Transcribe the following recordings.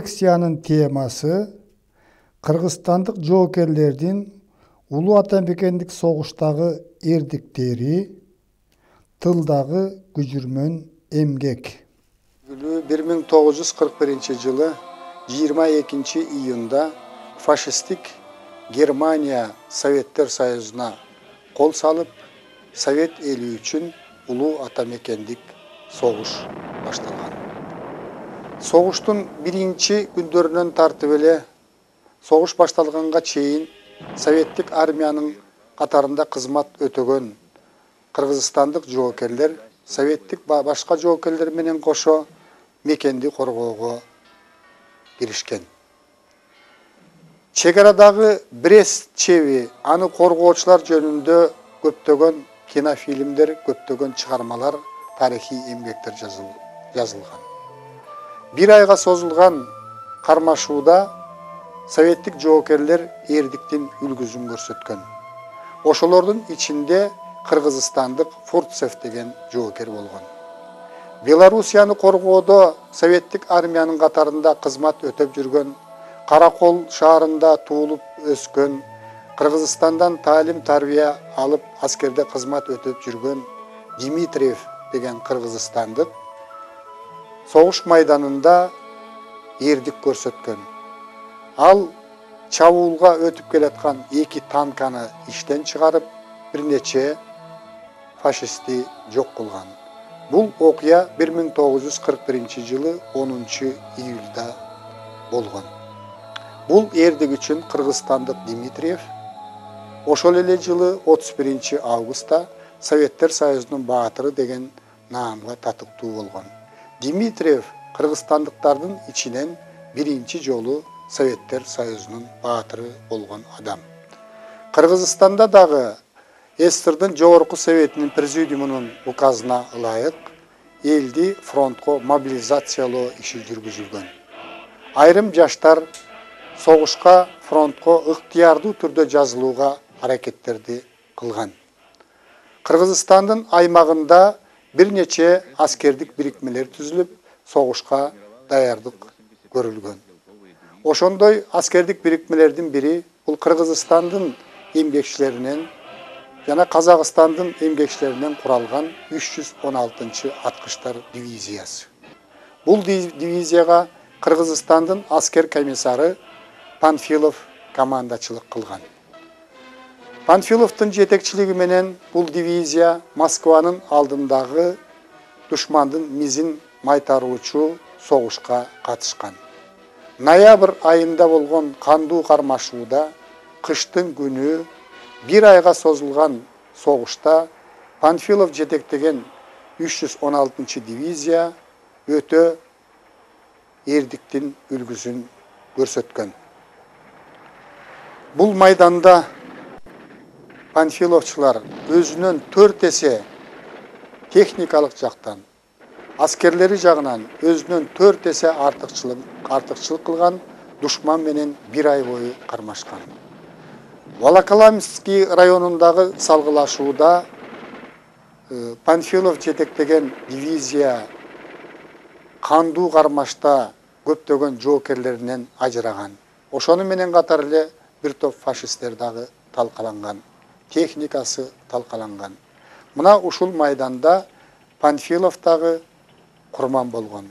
лекциянын темасы Кыргызстандык жоокерлердин Улуу Ата Мекендик согуштагы эрдиктери, тылдагы күжүрмөн эмгек. 1941 жылы 22 июнда фашисттик Германия Советтер Союзуна кол салып, Совет эли үчүн Улуу Ата Мекендик согуш башталган. Согуштун биринчи күндөрүнөн тартып эле согуш башталганга чейин Советтик армиянын катарында кызмат өтөгөн кыргызстандык жоокерлер советтик башка жоокерлер менен кошо мекенди коргоого киришкен. Чегарадагы Брест чеби, аны коргоочулар жөнүндө көптөгөн кинофильмдер, көптөгөн чыгармалар, тарыхый эмгектер жазылган. Bir айга созулган кармашууда советтик жоокерлер эрдиктин үлгүсүн көрсөткөн. Ошолордун ичинде кыргызстандык Фурцев деген жоокер болгон. Белоруссияны коргоодо советтик армиянын катарында кызмат өтөп жүргөн, Каракол шаарында туулуп өскөн, Кыргызстандан таалим-тарбия алып аскерде кызмат өтөп жүргөн Дмитриев деген кыргызстандык согуш майданында эрдик көрсөткөн. Ал чабуулга өтүп келаткан 2 танканы иштен чыгарып, бир нече фашистти жок кылган. Бул окуя 1941 жылы 10 июлда болгон. Бул эрдик үчүн кыргызстандык Дмитриев ошол эле жылы 31 августта Советтер Союзунун баатыры деген наамга татыктуу болгон. Дмитриев кыргызстандыктардын ичинен биринчи жолу Советтер Союзунун баатыры болгон адам. Кыргызстанда дагы СССРдын жогорку советинин президиумунун указына ылайык элди фронтко мобилизациялоо иши жүргүзүлгөн. Айрым жаштар согушка фронтко ыктыярдуу түрдө жазылууга аракеттерди кылган. Кыргызстандын аймагында бир нече аскердик бирикмелер түзүлүп, согушка даярдык көрүлгөн. Ошондой аскердик бирикмелердин бири бул Кыргызстандын эмгекчилеринен жана Казакстандын эмгекчилеринен куралган 316 аткычтар дивизиясы. Бул дивизияга Кыргызстандын аскер комиссары Панфилов командачылык кылган. Панфиловдун жетекчилиги менен бул дивизия Москванын алдындагы душмандын мизин майтаруучу согушка катышкан. Ноябрь айында болгон кандуу кармашууда кыштын күнү 1 айга созулган согушта Панфилов жетектеген 316 дивизия өтө эрдиктин үлгүсүн көрсөткөн. Бул майданда Панфиловчулар өзүнөн 4 эсе техникалык жактан, аскерлери жагынан өзүнөн 4 эсе артыкчылык кылган душман менен 1 ай бою кармашкан. Волоколамский районундагы салгылашууда Панфилов жетектеген дивизия кандуу кармашта көптөгөн жоокерлеринен ажыраган. Ошону менен катар эле бир топ фашисттер дагы талкаланган, техникасы талкаланган. Мына ушул майданда Панфилов дагы курман болгон.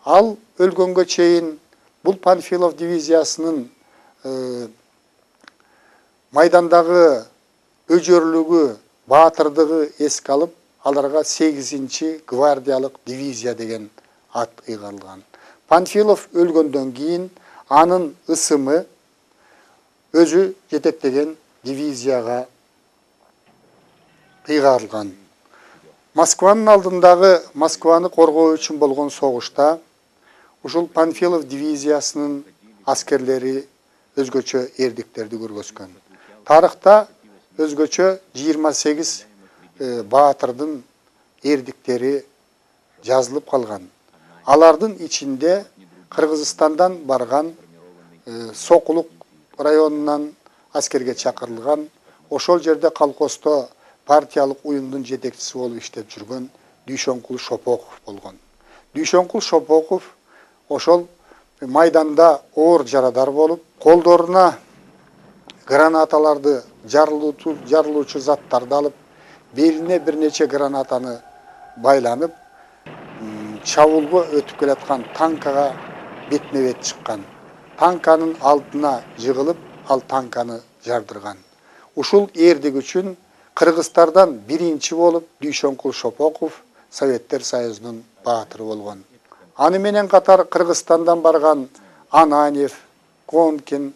Ал өлгөнгө чейин бул Панфилов дивизиясынын майдандагы өжөрлүгү, баатырдыгы эске алып, аларга 8-чи гвардиялык дивизия деген ат ыйгарылган. Панфилов өлгөндөн кийин анын ысымы өзү жетектеген дивизияга ыйгарылган. Москванын алдындагы Москваны коргоо үчүн болгон согушта ушул Панфилов дивизиясынын аскерлери өзгөчө эрдиктерди көргөзгөн. Тарыхта өзгөчө 28 баатырдын эрдиктери жазылып калган. Алардын ичинде Кыргызстандан барган Сокулук районунан аскерге чакырылган, ошол жерде колхоздо партиялык уюмдун жетекчиси болуп иштеп жүргөн Дүйшөнкул Шопоков болгон. Дүйшөнкул Шопоков ошол майданда оор жарадар болуп, колдоруна гранаталарды, жарылуучу заттарды алып, белине бир нече гранатаны байланып, чабуулга өтүп келаткан танкага бетме бет чыккан. Танканын алдына жыгылып, ал танканы жардырган. Ушул эрдик үчүн Кыргызстардан биринчи болуп Дүйшөнкул Шопоков Советтер Союзунун баатыры болгон. Аны менен катар Кыргызстандан барган Ананев, Конкин,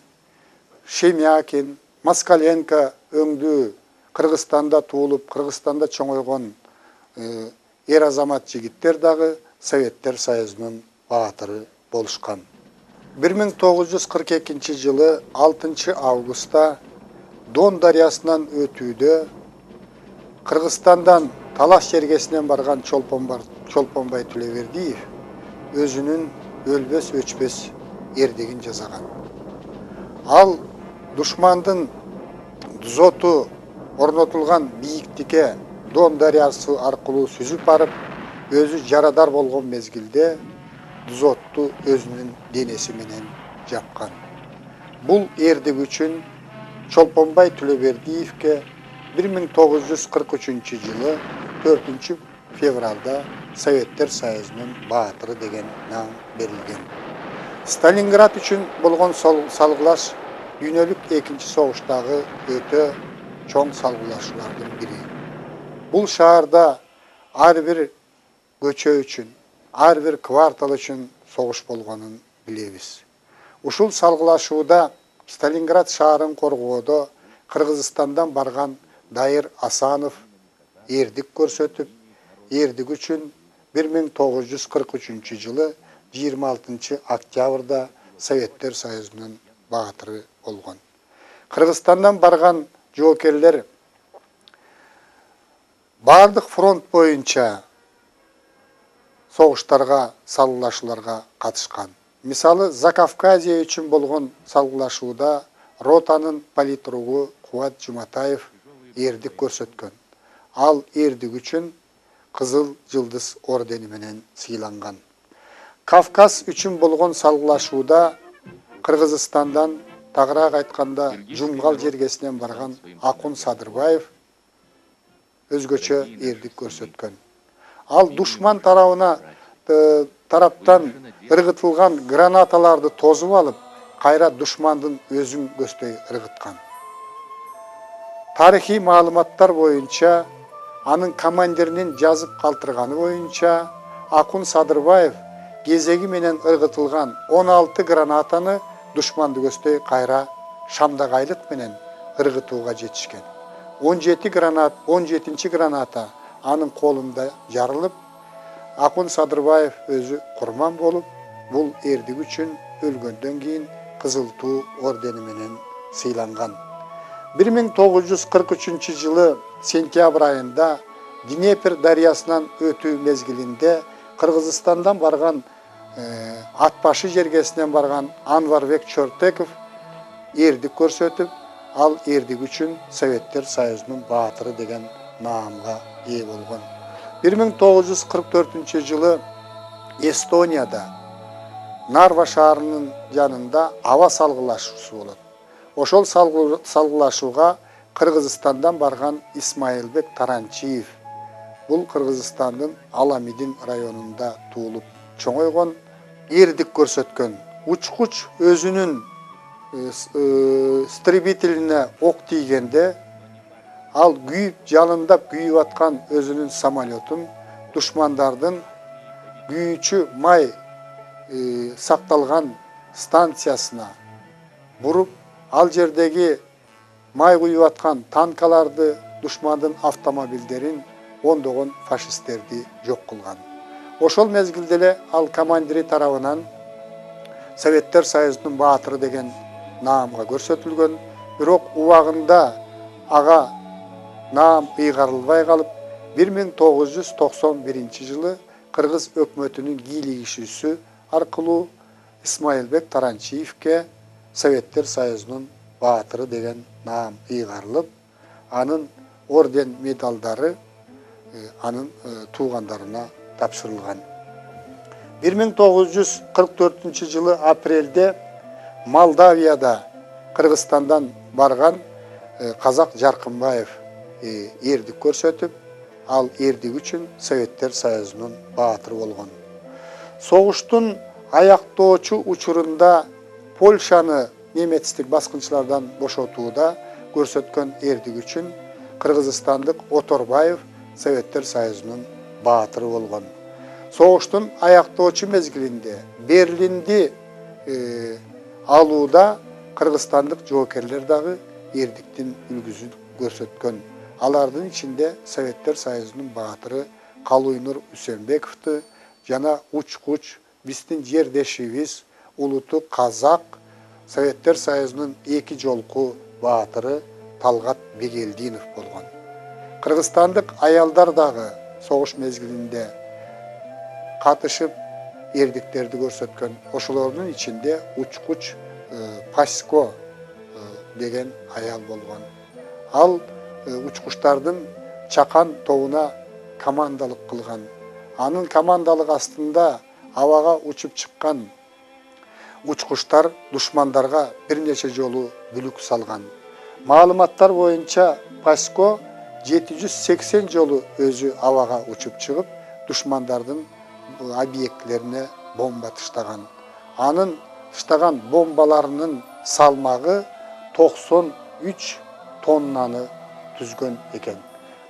Шемякин, Москаленко өңдүү Кыргызстанда туулуп, Кыргызстанда чоңойгон эр азамат жигиттер дагы Советтер Союзунун баатыры болушкан. 1942 жылы 6 августта Дон дарыясынан өтүүдө Кыргызстандан Талаш жергесинен барган Чолпонбай Төлөбердиев өзүнүн өлбөс өчпөс эрдигин жасаган. Ал душмандын дзоту орнотулган бийиктикке Дон дарыясы аркылуу сүзүп барып, өзү жарадар болгон мезгилде дзотту өзүнүн денеси менен жапкан. Бул эрдик үчүн Чолпонбай Төлөбердиевке 1943 жылы 4 февралда Советтер Союзунун баатыры деген нам берилген. Сталинград үчүн болгон салгылаш дүйнөлүк экинчи согуштагы өтө чоң салгылашуулардын бири. Бул шаарда ар бир көчө үчүн, ар бир квартал үчүн согуш болгонун билебиз. Ушул салгылашууда Сталинград шаарын коргоодо Кыргызстандан барган Дайыр Асанов эрдик көрсөтүп, эрдик үчүн 1943 жылы 26 октябрда Советтер Союзунун баатыры болгон. Кыргызстандан барган жоокерлер бардык фронт боюнча согуштарга, салгылашууларга катышкан. Мисалы, Закавказье үчүн болгон салгылашууда ротанын политругу Кубат Жуматаев эрдик көрсөткөн. Ал эрдик үчүн Кызыл Жылдыз ордени менен сыйланган. Кавказ үчүн болгон салгылашууда Кыргызстандан, тагыраак айтканда, Жумгал жергесинен барган Акун Садырбаев өзгөчө эрдик көрсөткөн. Ал душман тараптан ыргытылган гранаталарды тозуп алып, кайра душмандын өзүн көздөй ыргыткан. Тарыхый маалыматтар боюнча, анын командиринин жазып калтырганы боюнча, Акун Садырбаев кезеги менен ыргытылган 16 гранатаны душманды көздөй кайра шамдагайлык менен ыргытууга жетишкен. 17 граната анын колунда жарылып, Акун Садырбаев өзү курман болуп, бул эрдик үчүн өлгөндөн кийин Кызыл Туу ордени менен сыйланган. 1943 жылы сентябрь айында Днепр дарыясынан өтүү мезгилинде Кыргызстандан барган Атбашы жергесинен барган Анварбек Чортеков эрдик көрсөтүп, ал эрдик үчүн Советтер Союзунун баатыры деген наамга ээ болгон. 1944 жылы Эстонияда Нарва шаарынын жанында аба салгылашуусу болот. Ошол салгылашууга Кыргызстандан барган Исмаилбек Таранчиев, бул Кыргызстандын Аламидин районунда туулуп чоңойгон, эрдик көрсөткөн. Учкуч өзүнүн истребителине ок тийгенде, ал жалындап күйүп аткан өзүнүн самолетун душмандардын күйүүчү май сакталган станциясына буруп, ал жердеги май күйүп аткан танкаларды, душмандын автомобилдерин, ондогон фашисттерди жок кылган. Ошол мезгилде эле ал командири тарабынан Советтер Союзунун баатыры деген наамга көрсөтүлгөн, бирок убагында ага наам ыйгарылбай калып, 1991 жылы Кыргыз өкмөтүнүн кийлигишүүсү аркылуу Исмаилбек Таранчиевке Советтер Союзунун баатыры деген наам ыйгарылып, анын орден медалдары анын туугандарына тапшырылган. 1944 жылы апрелде Молдавияда Кыргызстандан барган Казак Жаркынбаев эрдик көрсөтүп, ал эрдик үчүн Советтер Союзунун баатыры болгон. Согуштун аяктоочу учурунда Польшаны немецтик баскынчылардан бошотууда көрсөткөн эрдик үчүн кыргызстандык Оторбаев Советтер Союзунун баатыры болгон. Согуштун аяктоочу мезгилинде Берлинди алууда кыргызстандык жоокерлер дагы эрдиктин үлгүсүн көрсөткөн. Алардын ичинде Советтер Союзунун баатыры Калуйнур Үсөнбековду жана учкуч биздин жердешибиз улуту казак Советтер Союзунун 2 жолку баатыры Талгат Бегелдинов болгон. Кыргызстандык аялдар дагы согуш мезгилинде катышып эрдиктерди көрсөткөн. Ошолордун ичинде учкуч Пасько деген аял болгон. Ал учкучтардын чакан тобуна командалык кылган. Анын командалык астында абага учуп чыккан учкучтар душмандарга бир нече жолу бүлүк салган. Маалыматтар боюнча Пасько 780 жолу өзү абага учуп чыгып, душмандардын объектлерине бомба таштаган. Анын таштаган бомбаларынын салмагы 93 тоннаны түзгөн экен.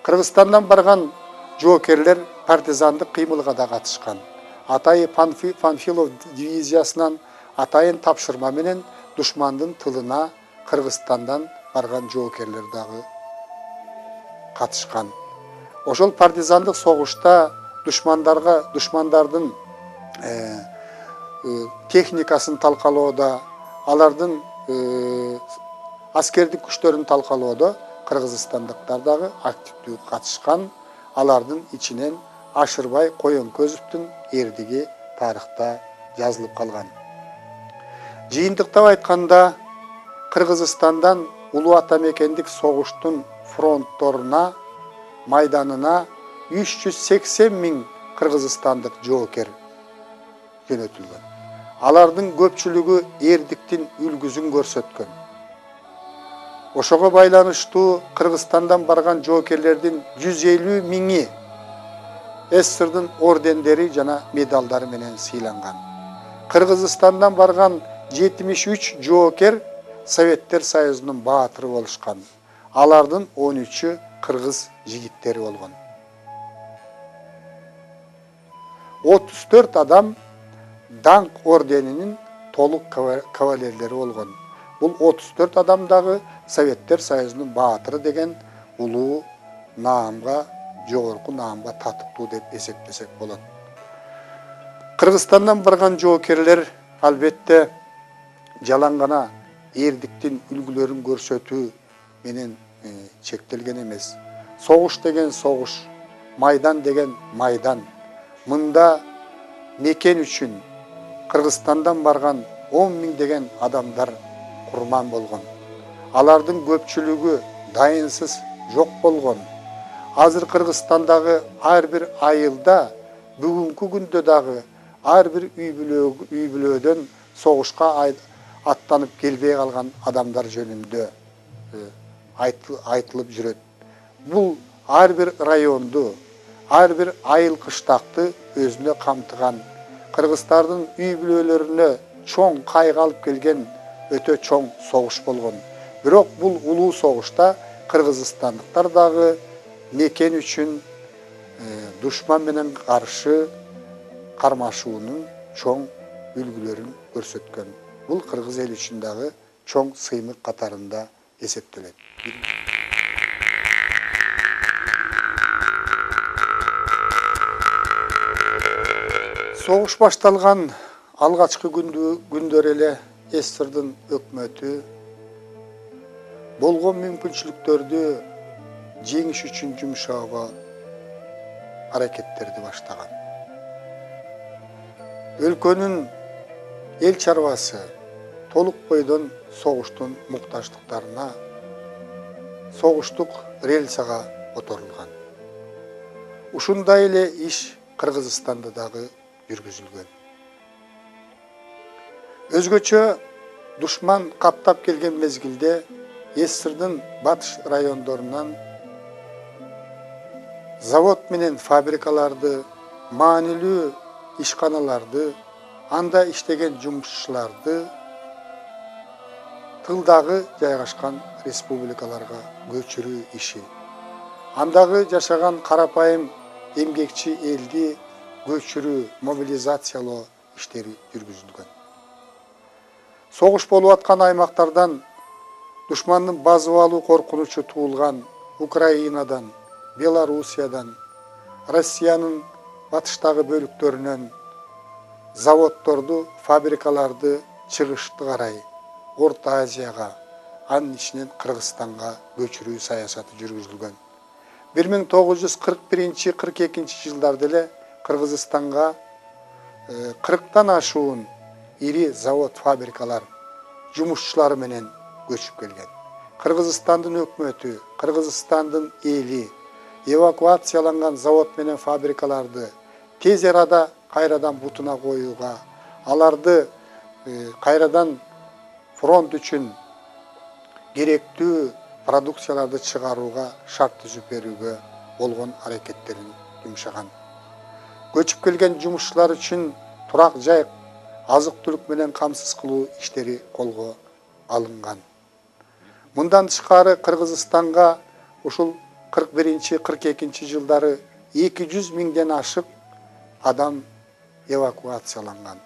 Кыргызстандан барган жоокерлер партизандык кыймылга да катышкан. Атайы Панфилов дивизиясынан атайын тапшырма менен душмандын тылына Кыргызстандан барган жоокерлер дагы катышкан. Ошол партизандык согушта душмандардын техникасын талкалоодо, алардын аскердик күчтөрүн талкалоодо кыргызстандыктар дагы активдүү катышкан. Алардын ичинен Ашырбай Коёнкөзовдун эрдиги тарыхта жазылып калган. Жыйынтыктап айтканда, Кыргызстандан Улуу Ата Мекендик согуштун фронтторуна, майданына 380 000 кыргызстандык жоокер жөнөтүлгөн. Алардын көпчүлүгү эрдиктин үлгүсүн көрсөткөн. Ошого байланыштуу Кыргызстандан барган жоокерлердин 150 000 СССРдын ордендери жана медалдары менен сыйланган. Кыргызстандан барган 73 жоокер Советтер Союзунун баатыры болушкан. Алардын 13-ü кыргыз жигиттери болгон. 34 адам Даңк орденинин толук кавалерлери болгон. Бул 34 адам дагы Советтер Союзунун баатыры деген улуу наамга, жогорку наамга татыктуу деп эсептесек болот. Кыргызстандан барган жоокерлер албетте жалаң гана эрдиктин үлгүлөрүн көрсөтүү менен чектелген эмес. Согуш деген согуш, майдан деген майдан. Мында мекен үчүн Кыргызстандан барган 10 000 деген адамдар курман болгон. Алардын көпчүлүгү дайынсыз жок болгон. Азыр Кыргызстандагы ар бир айылда, бүгүнкү күндө дагы ар бир үй бүлөдөн согушка аттанып келбей калган адамдар жөнүндө айтылып жүрөт. Бул ар бир районду, ар бир айыл кыштакты өзүнө камтыган, кыргыздардын үй бүлөлөрүнө чоң кайгы алып келген өтө чоң согуш болгон. Бирок бул улуу согушта кыргызстандыктар дагы мекен үчүн душман менен каршы кармашуунун чоң үлгүлөрүн көрсөткөн. Бул кыргыз эл үчүн дагы чоң сыймык катарында эсептелет. Согуш башталган алгачкы күндөр эле СССРдын өкмөтү болгон мүмкүнчүлүктөрдү жеңиш үчүн жумшоого аракеттерди баштаган. Өлкөнүн эл чарбасы толук бойдон согуштун муктаждыктарына, согуштук рельсага которулган. Ушундай эле иш Кыргызстанда дагы жүргүзүлгөн. Өзгөчө душман каптап келген мезгилде СССРдын батыш райондорунан завод менен фабрикаларды, маанилүү ишканаларды, анда иштеген жумушчуларды тылдагы жайгашкан республикаларга көчүрүү иши, андагы жашаган карапайым эмгекчи элди көчүрүү, мобилизациялоо иштери жүргүзүлгөн. Согуш болуп аткан аймактардан душмандын басып алуу коркунучу туулган Украинадан, Белоруссиядан, Россиянын батыштагы бөлүктөрүнөн заводдорду, фабрикаларды чыгышты карай Орто Азияга, анын ичинен Кыргызстанга көчүрүү саясаты жүргүзүлгөн. 1941-42 жылдарда эле Кыргызстанга 40тан ашуун ири завод, фабрикалар жумушчулары менен көчүп келген. Кыргызстандын өкмөтү, Кыргызстандын эли эвакуацияланган завод менен фабрикаларды тез арада кайрадан бутуна коюуга, аларды кайрадан фронт үчүн керектүү продукцияларды чыгарууга шарт түзүп берүүгө болгон аракеттерин жумшаган. Көчүп келген жумушчулар үчүн турак жай, азык-түлүк менен камсыз кылуу иштери колго алынган. Мындан тышкары Кыргызстанга ушул 41-42 жылдары 200 миңден ашык адам эвакуацияланган.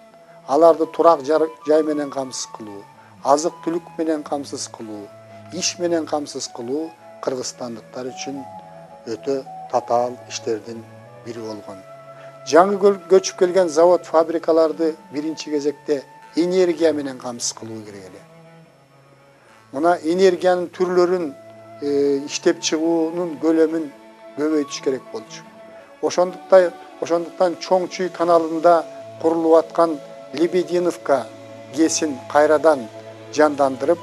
Аларды турак жай менен камсыз кылуу, азык-түлүк менен камсыз кылуу, иш менен камсыз кылуу кыргызстандыктар үчүн өтө татаал иштердин бири болгон. Жаңы көчүп келген завод, фабрикаларды биринчи кезекте энергия менен камсыз кылуу керек эле. Мына энергиянын түрлөрүн иштеп чыгуунун көлөмүн көбөйтүш керек болчу. Ошондуктан Чоң Чүй каналында курулуп аткан Лебединовка ГЭСин кайрадан жандандырып,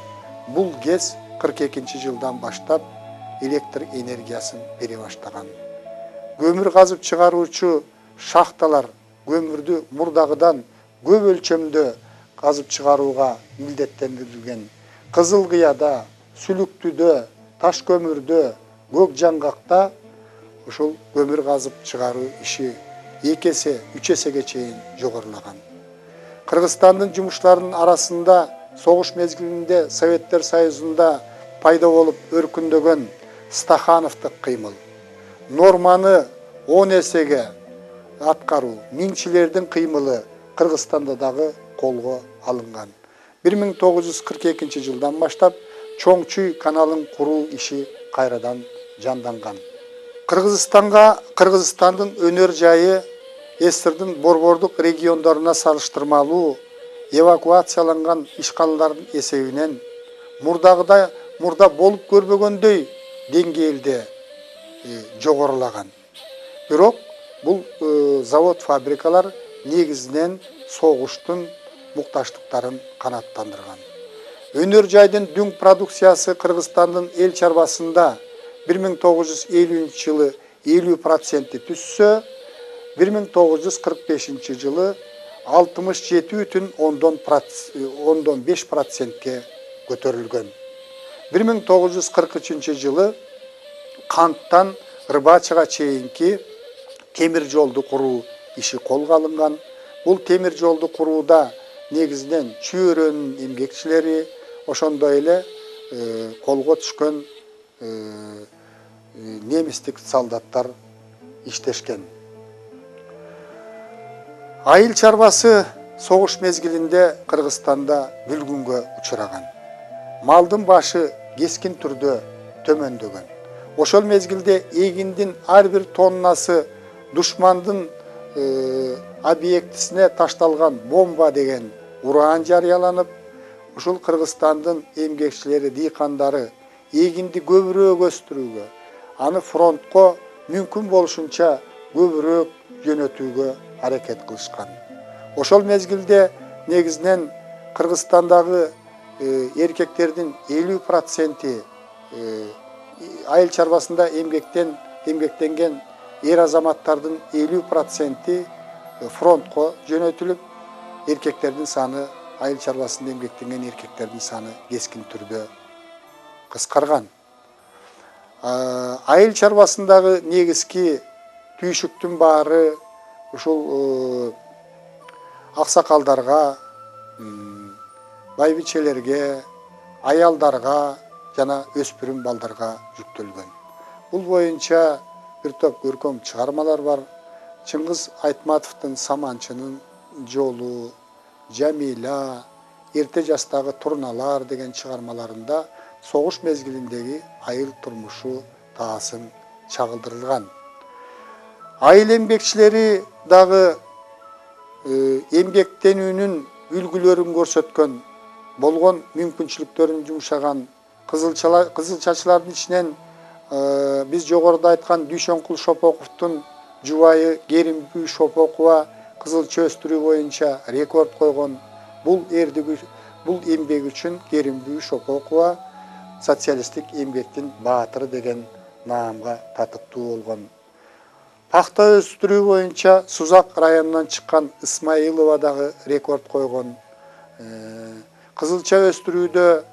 бул ГЭС 42 жылдан баштап электр энергиясын бере баштаган. Көмүр казып чыгаруучу шахталар көмүрдү мурдагыдан көп өлчөмдө казып чыгарууга милдеттендирилген. Кызылкыяда, Сүлүктүдө, Таш көмүрдө, Көк Жаңгакта ушул көмүр казып чыгаруу иши 2 эсе, 3 эсеге чейин жогорулаган. Кыргызстандын жумушчуларынын арасында согуш мезгилинде Советтер Союзунда пайда болуп өркүндөгөн Стахановдук кыймыл, норманы 10 эсеге аткаруу, миңчилердин кыймылы Кыргызстанда дагы колго алынган. 1942 жылдан баштап Чоң Чүй каналын куруу иши кайрадан жанданган. Кыргызстандын өнөр жайы СССРдын борбордук региондоруна салыштырмалуу эвакуацияланган ишканалардын эсебинен мурда болуп көрбөгөндөй деңгээлде жогорулаган. Бирок бул завод, фабрикалар негизинен согуштун мукташтыктарын канааттандырган. Өнөр жайдын дүң продукциясы Кыргызстандын эл чарбасында 1950 жылы 50% түссө, 1945 жылы 67,5%ке көтөрүлгөн. 1943 жылы Канттан Рыбачага чейинки темир жолду куруу иши колго алынган. Бул темир жолду курууда негизинен чүйөрөнүн эмгекчилери, ошондой эле колго түшкөн немистик солдаттар иштешкен. Айыл чарбасы согуш мезгилинде Кыргызстанда бүлгүнгө учураган. Малдын башы кескин түрдө төмөндөгөн. Ошол мезгилде эгиндин ар бир тоннасы душмандын объектисине ташталган бомба деген уран жарыяланып, ушул Кыргызстандын эмгекчилери, дыйкандары эгинди көбүрөөк өстүрүүгө, аны фронтко мүмкүн болушунча көбүрөөк жөнөтүүгө аракет кылышкан. Ошол мезгилде негизинен Кыргызстандагы эркектердин 50% айыл чарбасында эмгектенген ер азаматтардын 50% frontko jönötülüp, erkeklerдің саны, айыл чарбасында эмгектенген erkeklerдің саны keskin түрдө кыскарган. Айыл чарбасындагы негизги түйшүктүн баары ушул аксакалдарга, байбичелерге, аялдарга жана өспүрүм балдарга жүктөлгөн. Бул боюнча бир топ көркөм чыгармалар бар. Чыңгыз Айтматовдун Саманчынын жолу, Жамила, эрте жастагы турналар деген чыгармаларында согуш мезгилиндеги айыл турмушу таасым чагылдырылган. Айыл эмгекчилери дагы эмгектенүүнүн үлгүлөрүн көрсөткөн, болгон мүмкүнчүлүктөрүн жумшаган кызылчачылардын ичинен биз жогоруда айткан Дүйшөнкул Шопоковдун жубайы Керимбүй Шопокова кызылча өстүрүү боюнча рекорд койгон. Бул эмгеги үчүн Керимбүй Шопокова социалисттик эмгектин баатыры деген наамга татыктуу болгон. Пахта өстүрүү боюнча Сузак районунан чыккан Исмаилова дагы рекорд койгон. Кызылча өстүрүүдө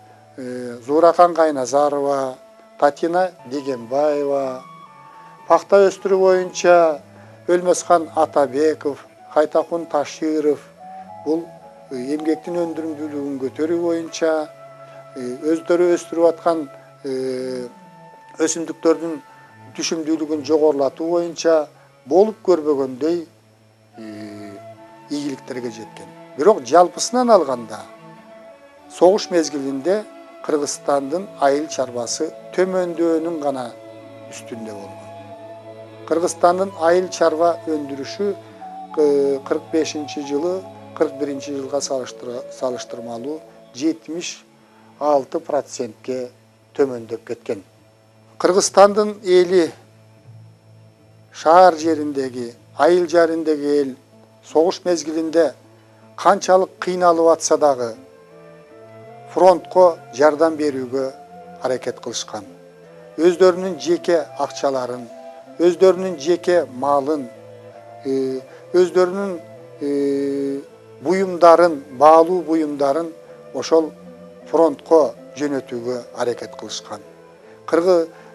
Зуракан Кайназарова, Татина Дегенбаева, пахта өстүрүү боюнча Өлмөсхан Атабеков, Кайтакун Таширов бул эмгектин өндүрүмдүүлүгүн көтөрүү боюнча, өздөрү өстүрүп аткан өсүмдүктөрдүн түшүмдүүлүгүн жогорулатуу боюнча болуп көрбөгөндөй ийгиликтерге жеткен. Бирок жалпысынан алганда согуш мезгилинде Кыргызстандын айыл чарбасы төмөндөөнүн гана үстүндө болгон. Кыргызстандын айыл чарба өндүрүшү 45-жылы 41-жылга салыштырмалуу 76%ке төмөндөп кеткен. Кыргызстандын эли шаар жериндеги, айыл жериндеги эл согуш мезгилинде канчалык кыйналып атса дагы фронтко жардам берүүгө аракет кылышкан. Өздөрүнүн жеке акчаларын, өздөрүнүн жеке малын, өздөрүнүн буюмдарын, баалуу буюмдарын ошол фронтко жөнөтүүгө аракет кылышкан.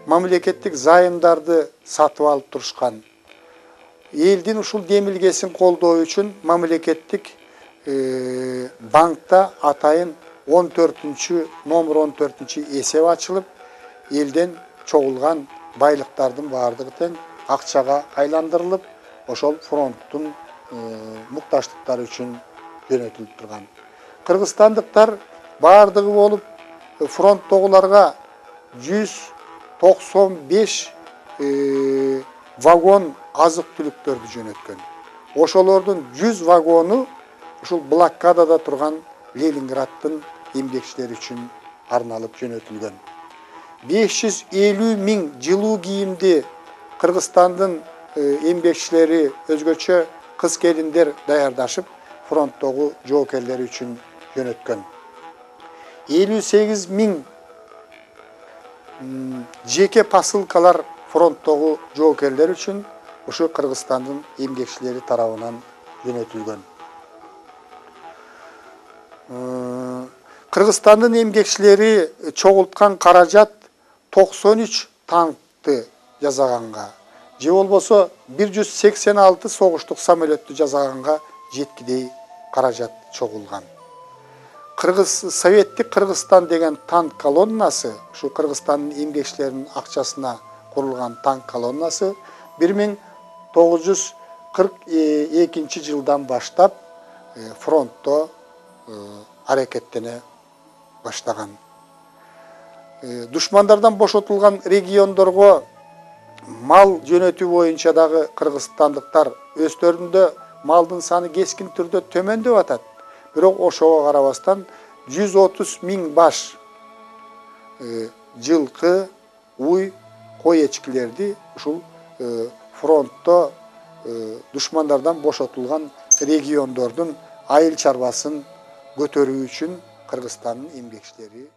Мамлекеттик зайымдарды сатып алып турушкан. Элдин ушул демилгесин колдоо үчүн мамлекеттик банкта атайын номер 14 эсеп ачылып, элден чогулган байлыктардын баардыгы тең акчага айландырылып, ошол фронттун мукташтыктары үчүн жөнөтүлүп турган. Кыргызстандыктар баардыгы болуп фронттогуларга 195 вагон азык-түлүктөрдү жөнөткөн. Ошолордун 100 вагону ушул блокадада турган Ленинграддын эмгекчилери үчүн арналып жөнөтүлгөн. 550 000 жылуу кийимди Кыргызстандын эмгекчилери, өзгөчө кыз келиндер даярдашып, фронттогу жоокерлери үчүн жөнөткөн. 58 000 жеке посылкалар фронттогу жоокерлер үчүн ушу Кыргызстандын эмгекчилери тарабынан жөнөтүлгөн. Кыргызстандын эмгекчилери чогулткан каражат 93 танкты жасаганга, же болбосо 186 согуштук самолетту жасаганга жеткидей каражат чогулган. Советтик Кыргызстан деген танк колоннасы, ушу Кыргызстандын эмгекчилеринин акчасына курулган танк колоннасы 1942 жылдан баштап фронтто аракеттене баштаган. Душмандардан бошотулган региондорго мал жөнөтүү боюнча дагы кыргызстандыктар өздөрүндө малдын саны кескин түрдө төмөндөп атат. Бирок ошого карабастан 130 000 баш жылкы, уй, кой эчкилерди ушул фронтто душмандардан бошотулган региондордун айыл чарбасын көтөрүү үчүн Кыргызстандын эмгекчилери